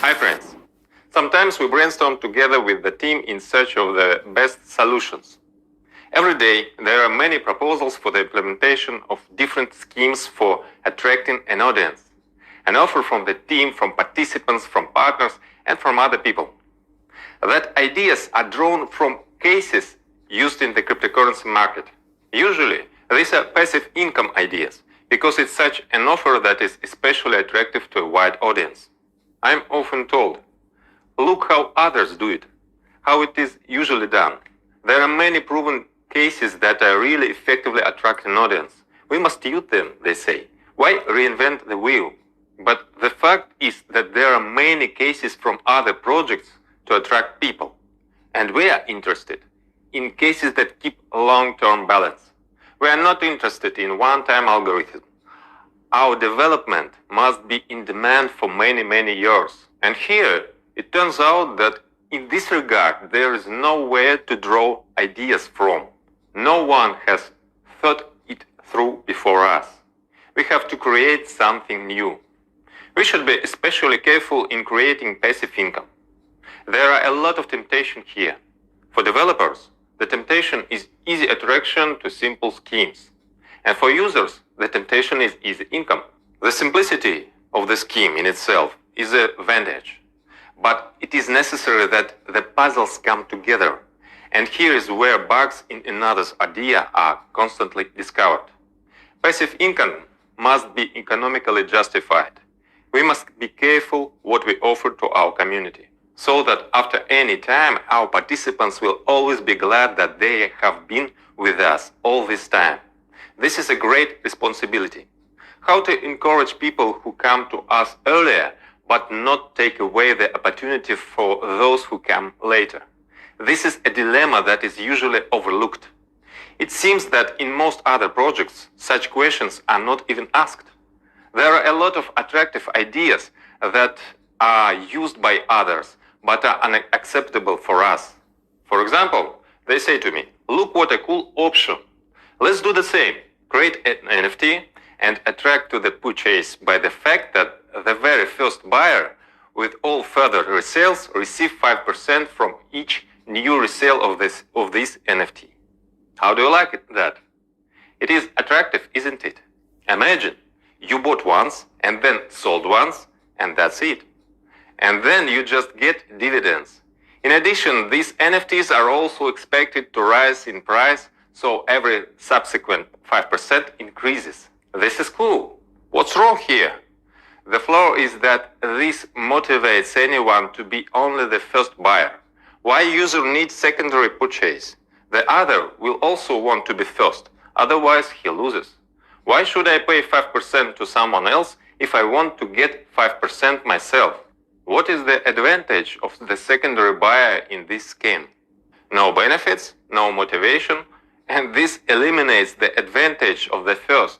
Hi friends. Sometimes we brainstorm together with the team in search of the best solutions. Every day there are many proposals for the implementation of different schemes for attracting an audience. An offer from the team, from participants, from partners, and from other people. That ideas are drawn from cases used in the cryptocurrency market. Usually, these are passive income ideas, because it's such an offer that is especially attractive to a wide audience. I'm often told, look how others do it, how it is usually done. There are many proven cases that are really effectively attract an audience. We must use them, they say. Why reinvent the wheel? But the fact is that there are many cases from other projects to attract people. And we are interested in cases that keep long-term balance. We are not interested in one-time algorithm. Our development must be in demand for many years. And here, it turns out that in this regard, there is nowhere to draw ideas from. No one has thought it through before us. We have to create something new. We should be especially careful in creating passive income. There are a lot of temptation here. For developers, the temptation is easy attraction to simple schemes. And for users, the temptation is easy income. The simplicity of the scheme in itself is an advantage. But it is necessary that the puzzles come together. And here is where bugs in another's idea are constantly discovered. Passive income must be economically justified. We must be careful what we offer to our community, so that after any time our participants will always be glad that they have been with us all this time. This is a great responsibility. How to encourage people who come to us earlier, but not take away the opportunity for those who come later. This is a dilemma that is usually overlooked. It seems that in most other projects, such questions are not even asked. There are a lot of attractive ideas that are used by others, but are unacceptable for us. For example, they say to me, look what a cool option. Let's do the same. Create an NFT and attract to the purchase by the fact that the very first buyer with all further resales receive 5% from each new resale of this NFT. How do you like that? It is attractive, isn't it? Imagine you bought once and then sold once, and that's it. And then you just get dividends. In addition, these NFTs are also expected to rise in price, so every subsequent 5% increases. This is cool. What's wrong here? The flaw is that this motivates anyone to be only the first buyer. Why user needs secondary purchase? The other will also want to be first, otherwise he loses. Why should I pay 5% to someone else if I want to get 5% myself? What is the advantage of the secondary buyer in this scheme? No benefits, no motivation, and this eliminates the advantage of the first.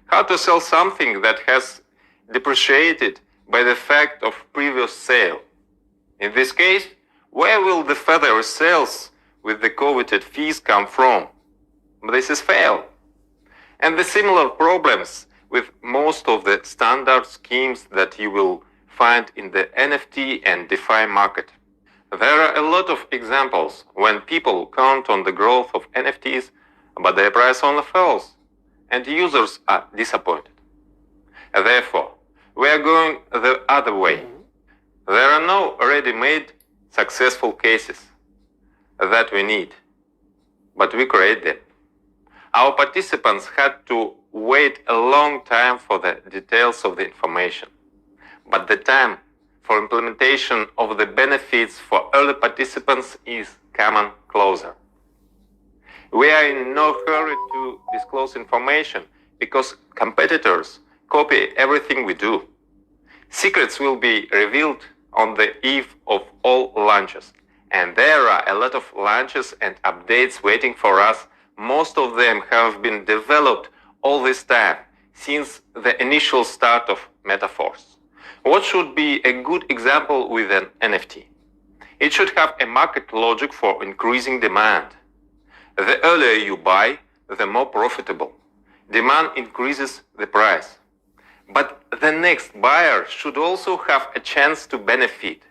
How to sell something that has depreciated by the fact of previous sale? In this case, where will the further sales with the coveted fees come from? This is fail. And the similar problems with most of the standard schemes that you will find in the NFT and DeFi market. There are a lot of examples when people count on the growth of NFTs, but their price only falls, and users are disappointed. Therefore, we are going the other way. There are no ready-made successful cases that we need, but we create them. Our participants had to wait a long time for the details of the information, but the time for implementation of the benefits for early participants is coming closer. We are in no hurry to disclose information because competitors copy everything we do. Secrets will be revealed on the eve of all launches, and there are a lot of launches and updates waiting for us. Most of them have been developed all this time, since the initial start of Metaforce. What should be a good example with an NFT? It should have a market logic for increasing demand. The earlier you buy, the more profitable. Demand increases the price. But the next buyer should also have a chance to benefit,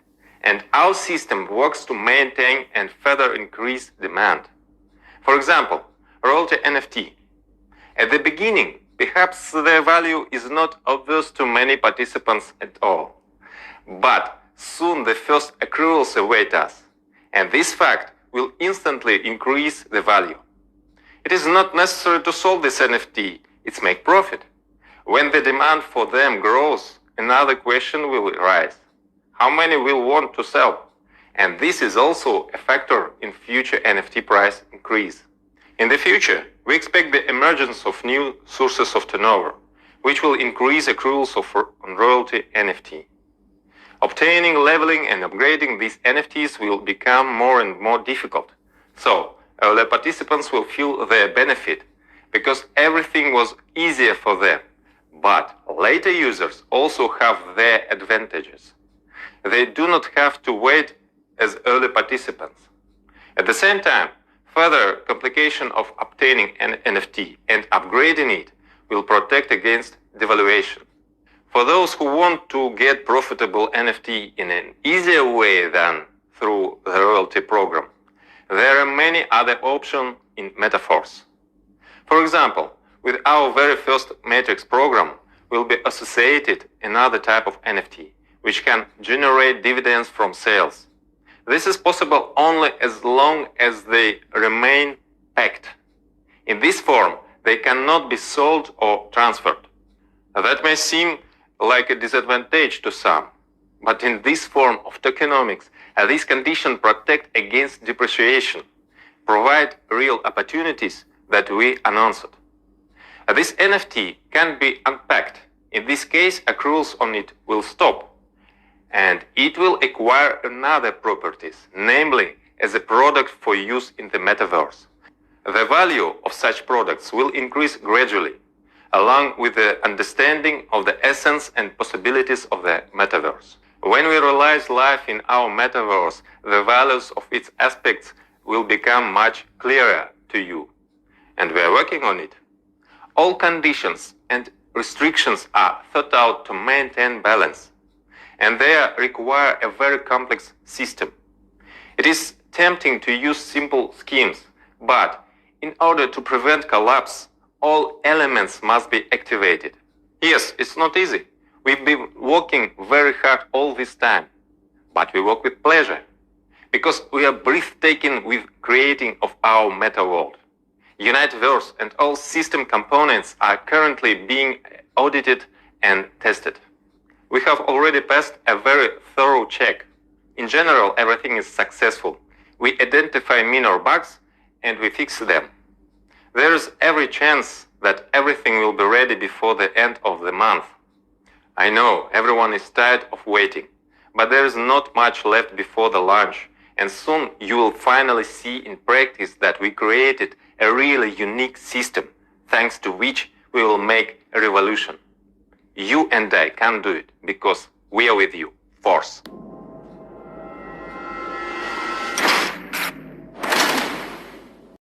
and our system works to maintain and further increase demand. For example, royalty NFT. At the beginning, perhaps their value is not obvious to many participants at all. But soon the first accruals await us, and this fact will instantly increase the value. It is not necessary to solve this NFT, it's make profit. When the demand for them grows, another question will arise. How many will want to sell? And this is also a factor in future NFT price increase. In the future, we expect the emergence of new sources of turnover, which will increase accruals on royalty NFT. Obtaining, leveling, and upgrading these NFTs will become more and more difficult. So, early participants will feel their benefit because everything was easier for them. But later users also have their advantages. They do not have to wait as early participants. At the same time, further complication of obtaining an NFT and upgrading it will protect against devaluation. For those who want to get profitable NFT in an easier way than through the royalty program, there are many other options in Metaforce. For example, with our very first Matrix program will be associated another type of NFT, which can generate dividends from sales. This is possible only as long as they remain packed. In this form, they cannot be sold or transferred. That may seem like a disadvantage to some, but in this form of tokenomics, these conditions protect against depreciation, provide real opportunities that we announced. This NFT can be unpacked. In this case, accruals on it will stop, and it will acquire another properties, namely as a product for use in the metaverse. The value of such products will increase gradually, along with the understanding of the essence and possibilities of the metaverse. When we realize life in our metaverse, the values of its aspects will become much clearer to you, and we are working on it. All conditions and restrictions are thought out to maintain balance, and they require a very complex system. It is tempting to use simple schemes, but in order to prevent collapse, all elements must be activated. Yes, it's not easy. We've been working very hard all this time, but we work with pleasure, because we are breathtaking with creating of our meta world. Uniteverse and all system components are currently being audited and tested. We have already passed a very thorough check. In general, everything is successful. We identify minor bugs and we fix them. There is every chance that everything will be ready before the end of the month. I know everyone is tired of waiting, but there is not much left before the launch, and soon you will finally see in practice that we created a really unique system, thanks to which we will make a revolution. You and I can do it because we are with you. Force.